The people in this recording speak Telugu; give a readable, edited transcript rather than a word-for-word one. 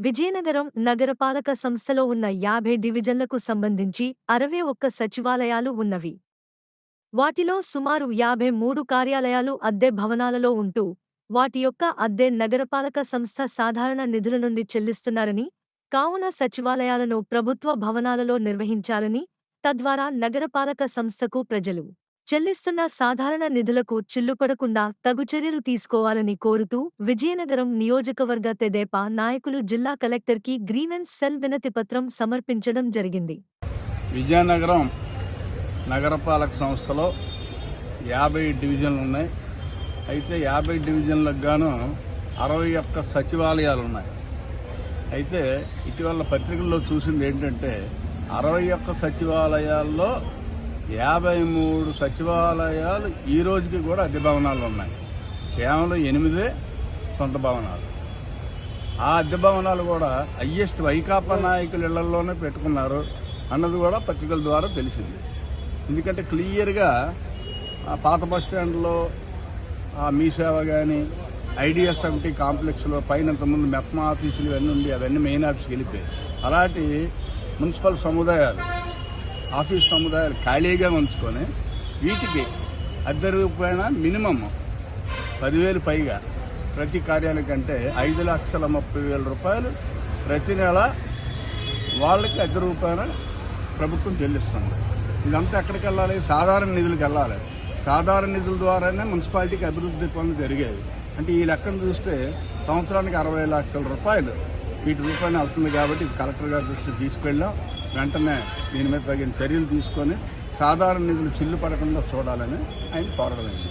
విజయనగరం నగరపాలక సంస్థలో ఉన్న 50 డివిజన్లకు సంబంధించి 61 సచివాలయాలు ఉన్నవి. వాటిలో సుమారు 53 కార్యాలయాలు అద్దె భవనాలలో ఉంటూ, వాటి యొక్క అద్దె నగరపాలక సంస్థ సాధారణ నిధుల నుండి చెల్లిస్తున్నారని, కావున సచివాలయాలను ప్రభుత్వ భవనాలలో నిర్వహించాలని, తద్వారా నగరపాలక సంస్థకు ప్రజలు చెల్లిస్తున్న సాధారణ నిధులకు చిల్లుపడకుండా తగు చర్యలు తీసుకోవాలని కోరుతూ విజయనగరం నియోజకవర్గ తెదేపా నాయకులు జిల్లా కలెక్టర్కి గ్రీవెన్స్ సెల్ వినతిపత్రం సమర్పించడం జరిగింది. విజయనగరం నగరపాలక సంస్థలో 50 డివిజన్లు ఉన్నాయి. అయితే 50 డివిజన్లకు గాను 61 సచివాలయాలు ఉన్నాయి. అయితే ఇటీవల పత్రికల్లో చూసింది ఏంటంటే 61 సచివాలయాల్లో 53 సచివాలయాలు ఈ రోజుకి కూడా అద్దె భవనాలు ఉన్నాయి. కేవలం 8 సొంత భవనాలు. ఆ అద్దె భవనాలు కూడా హయ్యెస్ట్ వైకాపా నాయకుల ఇళ్లలోనే పెట్టుకున్నారు అన్నది కూడా పత్రికల ద్వారా తెలిసింది. ఎందుకంటే క్లియర్గా పాత బస్టాండ్లో మీ సేవ కానీ IDS-70 కాంప్లెక్స్లో పైన ఇంతకుముందు మెప్మా ఆఫీసులు ఇవన్నీ ఉండి అవన్నీ మెయిన్ ఆఫీస్కి వెళ్ళిపోయాయి. అలాంటి మున్సిపల్ సముదాయాలు ఆఫీస్ సముదాయాలు ఖాళీగా ఉంచుకొని వీటికి అద్దె రూపాయన మినిమం 10,000 పైగా ప్రతి కార్యాలయం కంటే 5,30,000 రూపాయలు ప్రతి నెల వాళ్ళకి అద్దె రూపాయన ప్రభుత్వం చెల్లిస్తుంది. ఇదంతా ఎక్కడికి వెళ్ళాలి? సాధారణ నిధులకు వెళ్ళాలి. సాధారణ నిధుల ద్వారానే మున్సిపాలిటీకి అభివృద్ధి పనులు జరిగేవి. అంటే ఈ లెక్కను చూస్తే సంవత్సరానికి 60 లక్షల రూపాయలు వీటి రూపాయలు అవుతుంది. కాబట్టి కలెక్టర్ గారి దృష్టికి తీసుకెళ్ళాం. వెంటనే దీని మీద తగిన చర్యలు తీసుకొని సాధారణ నిధులు చిల్లు పడకుండా చూడాలని ఆయన కోరడమైంది.